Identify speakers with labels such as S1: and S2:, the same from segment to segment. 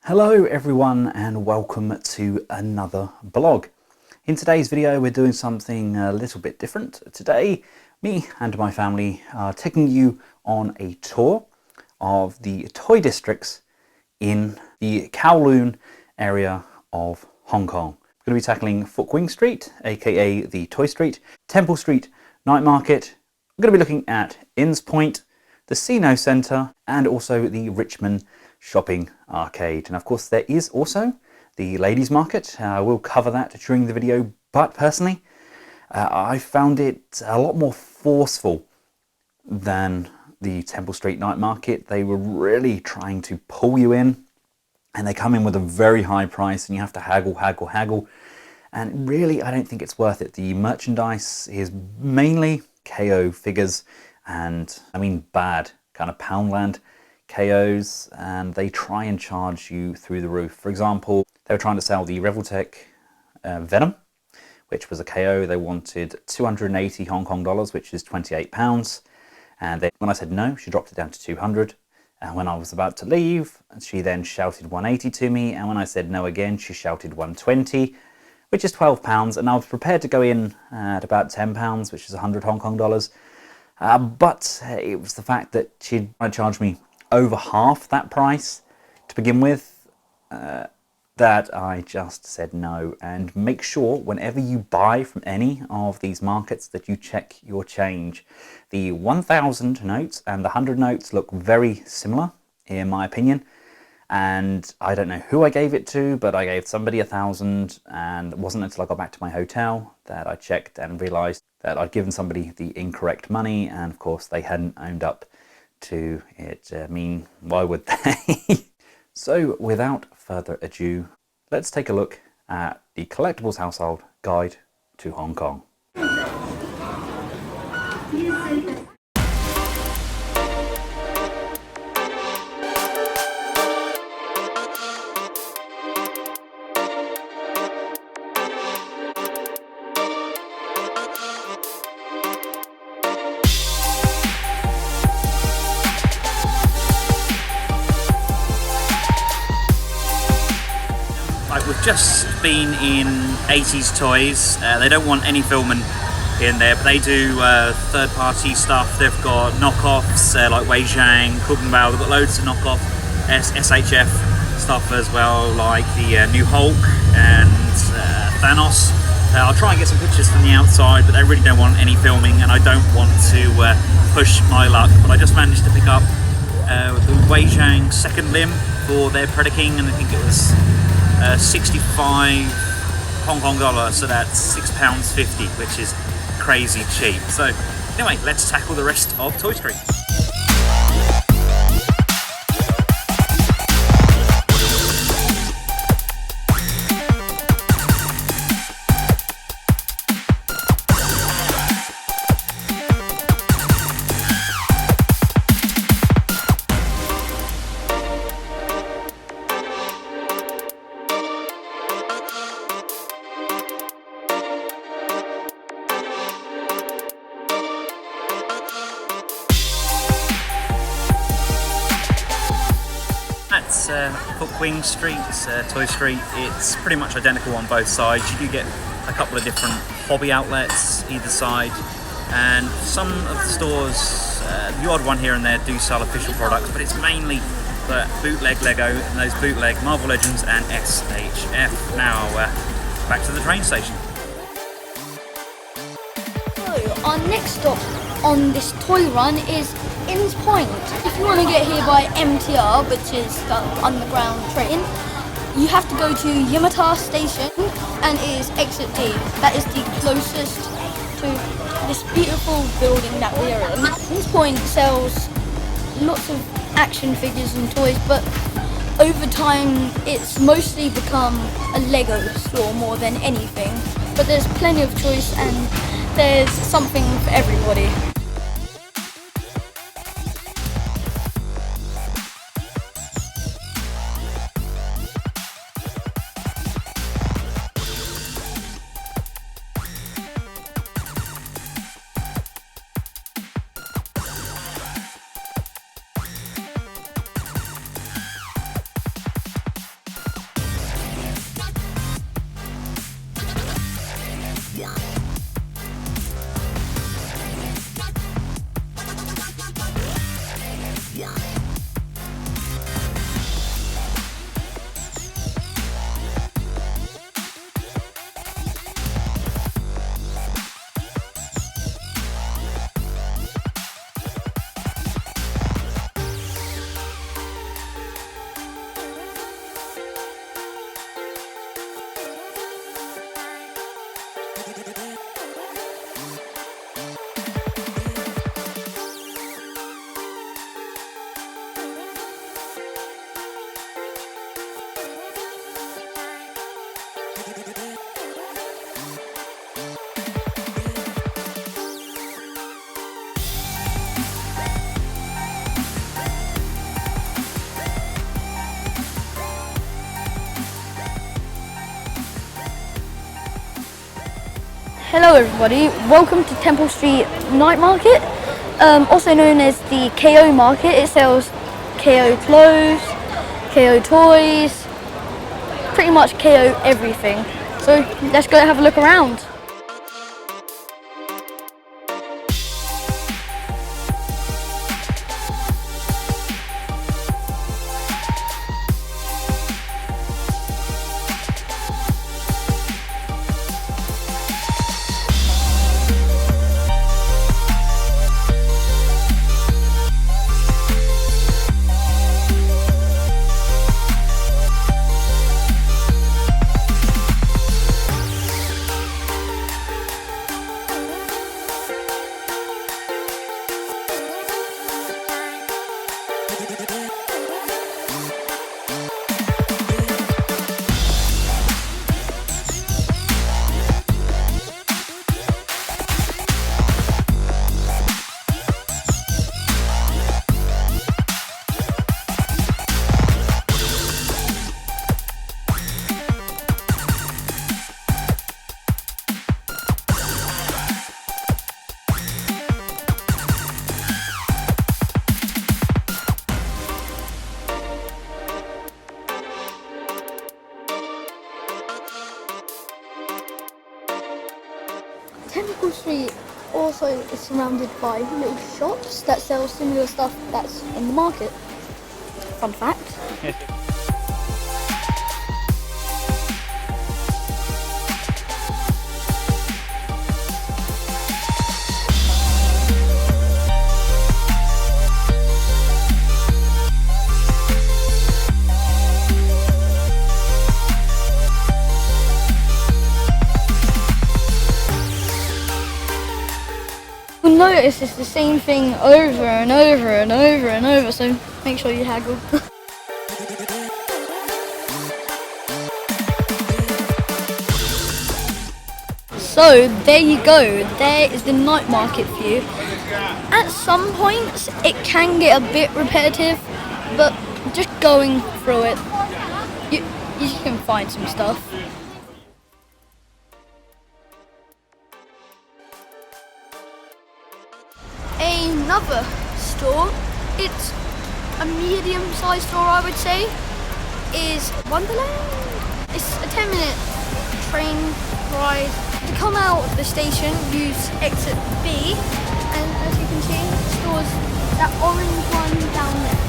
S1: Hello everyone and welcome to another blog. In today's video we're doing something a little bit different. Today me and my family are taking you on a tour of the toy districts in the Kowloon area of Hong Kong. We're going to be tackling Fuk Wing Street, aka the Toy Street, Temple Street Night Market. We're going to be looking at Inns Point, the Sino Centre and also the Richmond Shopping Arcade. And of course there is also the ladies market. We'll cover that during the video, but personally I found it a lot more forceful than the Temple Street Night Market. They were really trying to pull you in, and they come in with a very high price and you have to haggle, and really I don't think it's worth it. The merchandise is mainly KO figures, and I mean bad kind of Poundland KOs, and they try and charge you through the roof. For example, they were trying to sell the Reveltech Venom, which was a KO. They wanted 280 Hong Kong dollars, which is £28. And when I said no, she dropped it down to 200. And when I was about to leave, she then shouted 180 to me. And when I said no again, she shouted 120, which is £12. And I was prepared to go in at about £10, which is 100 Hong Kong dollars. But it was the fact that she'd charged me over half that price to begin with, that I just said no. And make sure whenever you buy from any of these markets that you check your change. The 1,000 notes and the 100 notes look very similar in my opinion, and I don't know who I gave it to, but I gave somebody 1,000, and it wasn't until I got back to my hotel that I checked and realized that I'd given somebody the incorrect money, and of course they hadn't owned up to it. I mean, why would they? So without further ado, let's take a look at the Collectibles Household Guide to Hong Kong.
S2: We've just been in 80s Toys. They don't want any filming in there, but they do third-party stuff. They've got knockoffs like Wei Zhang, Cooking Bao. They've got loads of knockoff SHF stuff as well, like the new Hulk and Thanos. I'll try and get some pictures from the outside, but they really don't want any filming, and I don't want to push my luck. But I just managed to pick up the Wei Zhang second limb for their Predaking, and I think it was 65 Hong Kong dollar, so that's £6.50, which is crazy cheap. So anyway, let's tackle the rest of Toy Street. Fuk Wing Street, Toy Street. It's pretty much identical on both sides. You do get a couple of different hobby outlets either side, and some of the stores, the odd one here and there, do sell official products, but it's mainly the bootleg Lego and those bootleg Marvel Legends and SHF. Now back to the train station.
S3: So our next stop on this toy run is Inns Point. If you want to get here by MTR, which is the underground train, you have to go to Yau Ma Tei station, and it is exit D. That is the closest to this beautiful building that we are in. Inns Point sells lots of action figures and toys, but over time it's mostly become a Lego store more than anything. But there's plenty of choice and there's something for everybody. Hello everybody, welcome to Temple Street Night Market, also known as the KO Market. It sells KO clothes, KO toys, pretty much KO everything. So let's go have a look around. Temple Street also is surrounded by little shops that sell similar stuff that's in the market. Fun fact. You'll notice it's the same thing over and over and over and over, so make sure you haggle. So there you go, there is the night market view. At some points it can get a bit repetitive, but just going through it, you can find some stuff. Another store, it's a medium-sized store I would say, is Wonderland. It's a 10-minute train ride. To come out of the station, use exit B, and as you can see, the store's that orange one down there.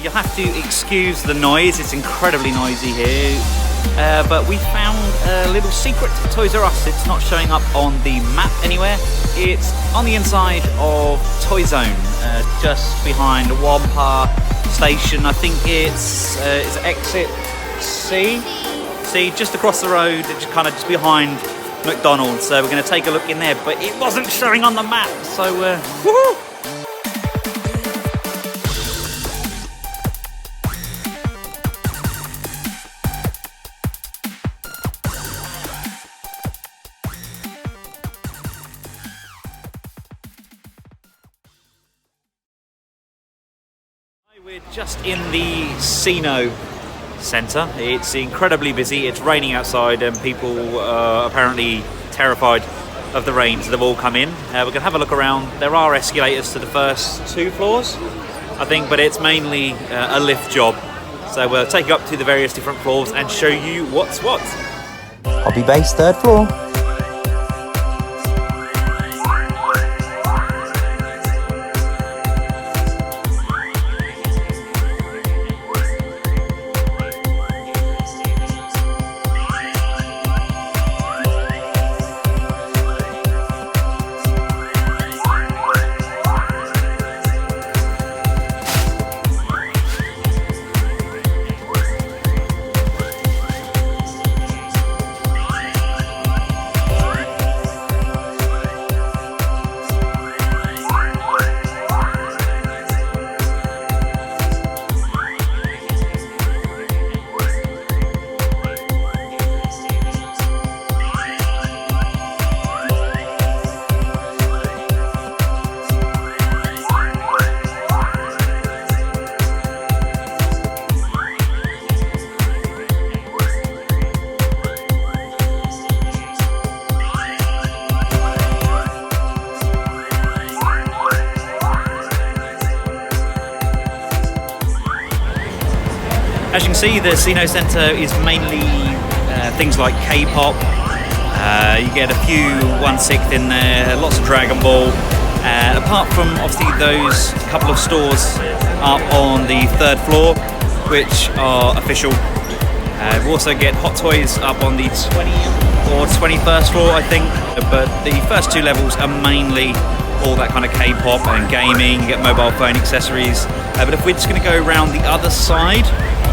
S2: You'll have to excuse the noise, it's incredibly noisy here. But we found a little secret Toys R Us. It's not showing up on the map anywhere. It's on the inside of Toy Zone, just behind Wampa Station. I think it's exit C? C, just across the road, just kind of just behind McDonald's. So we're going to take a look in there, but it wasn't showing on the map, so woohoo! We're just in the Sino Centre. It's incredibly busy. It's raining outside and people are apparently terrified of the rain, so they've all come in. We're going to have a look around. There are escalators to the first 2 floors, I think, but it's mainly a lift job. So we'll take you up to the various different floors and show you what's what.
S4: Hobby base, 3rd floor.
S2: As you can see, the Sino Centre is mainly things like K-pop. You get a few 1/6 in there, lots of Dragon Ball. Apart from obviously those couple of stores up on the 3rd floor, which are official. We also get Hot Toys up on the 20th or 21st floor, I think. But the first 2 levels are mainly all that kind of K-pop and gaming. You get mobile phone accessories. But if we're just going to go around the other side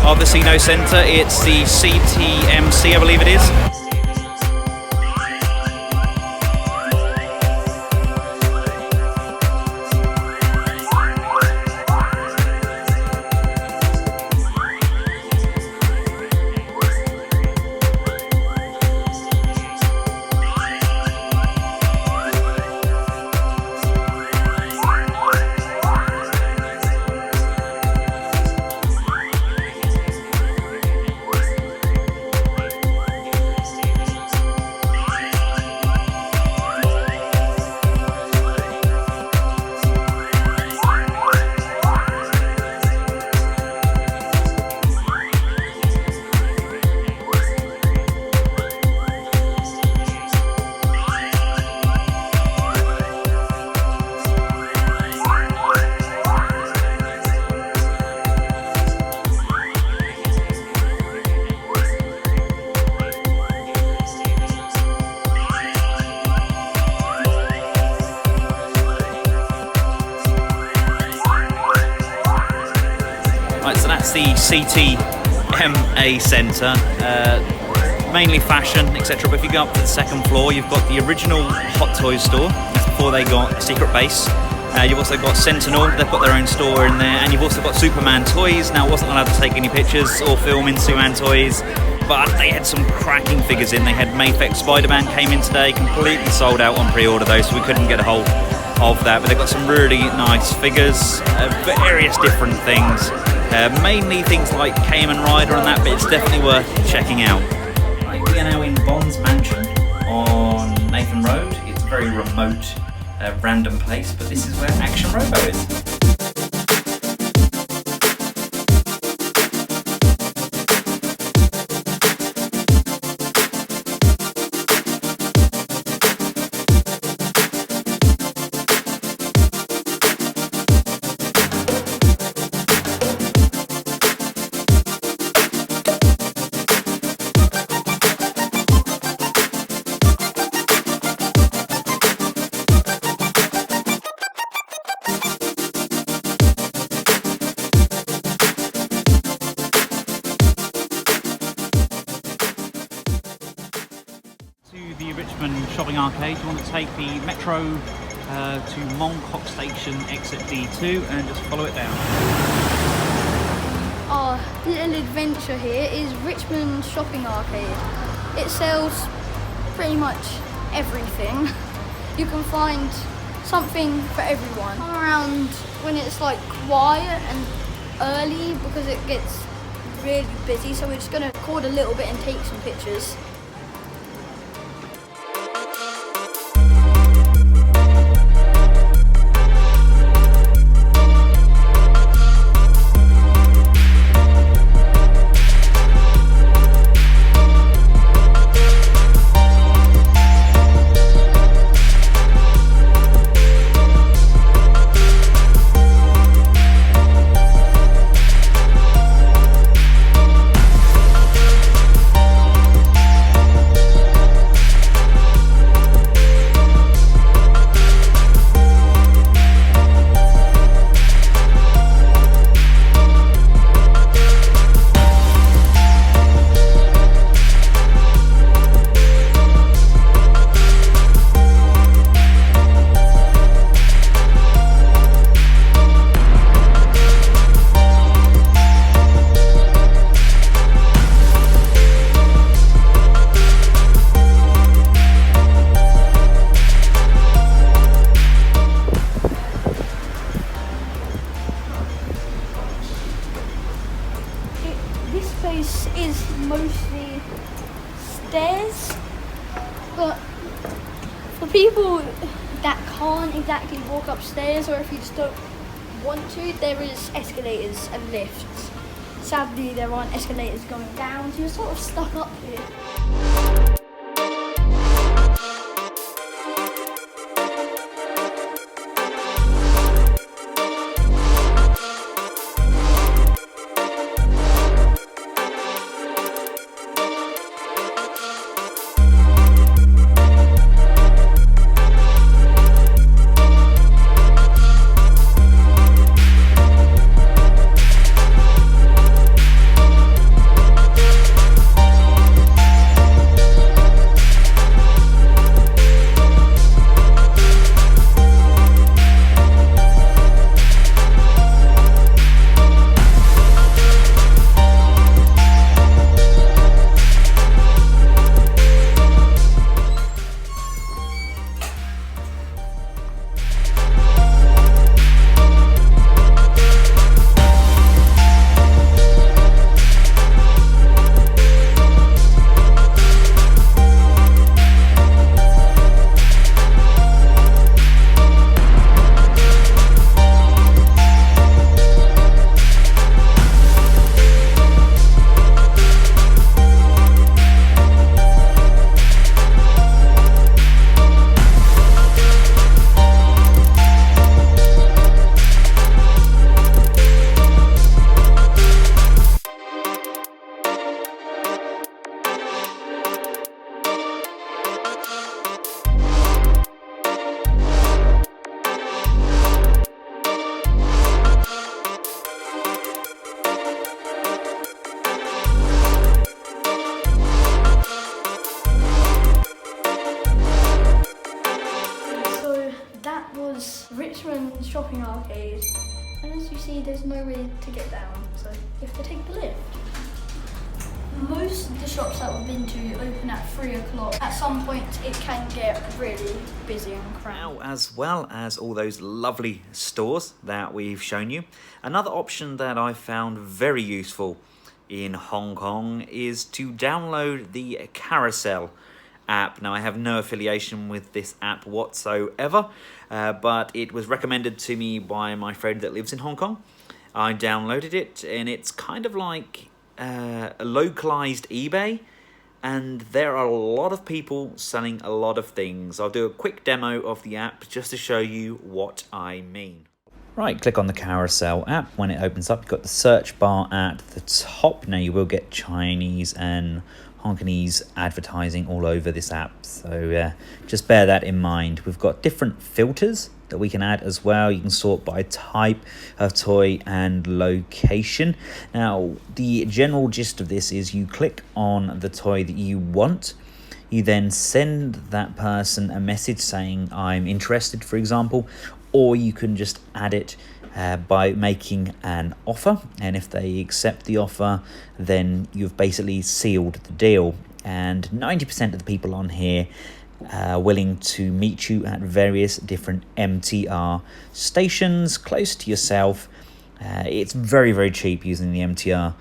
S2: of the Sino Centre, it's the CTMC, I believe it is. Right, so that's the CTMA Centre, mainly fashion, etc. But if you go up to the 2nd floor, you've got the original Hot Toys store. That's before they got a secret base. You've also got Sentinel, they've got their own store in there, and you've also got Superman toys. Now, I wasn't allowed to take any pictures or film in Superman toys, but they had some cracking figures in. They had Mayfix Spider-Man came in today, completely sold out on pre-order though, so we couldn't get a hold of that. But they've got some really nice figures, various different things, mainly things like Cayman Rider and that, but it's definitely worth checking out. Right, we are now in Bond's mansion on Nathan Road. It's a very remote, random place, but this is where Action Robo is. The Richmond Shopping Arcade. You want to take the metro to Mongkok Station, exit D2, and just follow it down.
S3: Our little adventure here is Richmond Shopping Arcade. It sells pretty much everything. You can find something for everyone. Come around when it's like quiet and early because it gets really busy, so we're just going to record a little bit and take some pictures. This space is mostly stairs, but for people that can't exactly walk upstairs, or if you just don't want to, there is escalators and lifts. Sadly, there aren't escalators going down, so you're sort of stuck up here. Richmond Shopping Arcade, and as you see, there's no way to get down, so you have to take the lift. Most of the shops that we've been to open at 3 o'clock. At some point it can get really busy and cramped.
S1: Now, as well as all those lovely stores that we've shown you, another option that I found very useful in Hong Kong is to download the Carousell app. Now, I have no affiliation with this app whatsoever, but it was recommended to me by my friend that lives in Hong Kong. I downloaded it, and it's kind of like a localized eBay, and there are a lot of people selling a lot of things. I'll do a quick demo of the app just to show you what I mean. Right, click on the Carousell app. When it opens up, you've got the search bar at the top. Now, you will get Chinese and Hongkongese advertising all over this app, so just bear that in mind. We've got different filters that we can add as well. You can sort by type of toy and location. Now, the general gist of this is you click on the toy that you want. You then send that person a message saying, I'm interested, for example, or you can just add it by making an offer, and if they accept the offer, then you've basically sealed the deal. And 90% of the people on here are willing to meet you at various different MTR stations close to yourself. It's very, very cheap using the MTR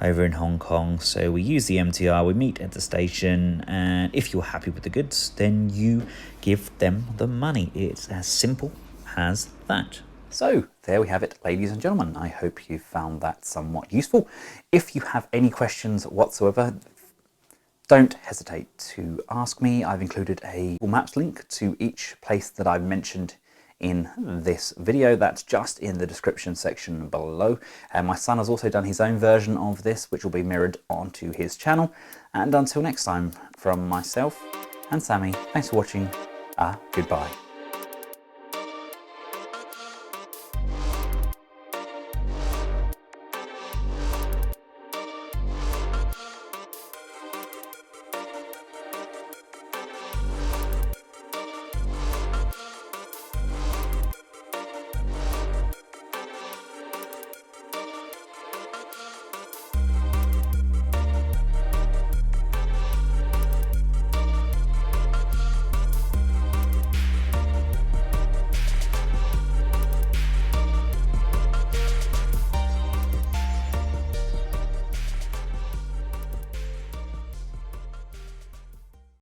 S1: over in Hong Kong. So we use the MTR, we meet at the station, and if you're happy with the goods, then you give them the money. It's as simple as that. So there we have it, ladies and gentlemen. I hope you found that somewhat useful. If you have any questions whatsoever, don't hesitate to ask me. I've included a Google Maps link to each place that I've mentioned in this video. That's just in the description section below. And my son has also done his own version of this, which will be mirrored onto his channel. And until next time, from myself and Sammy, thanks for watching. Goodbye.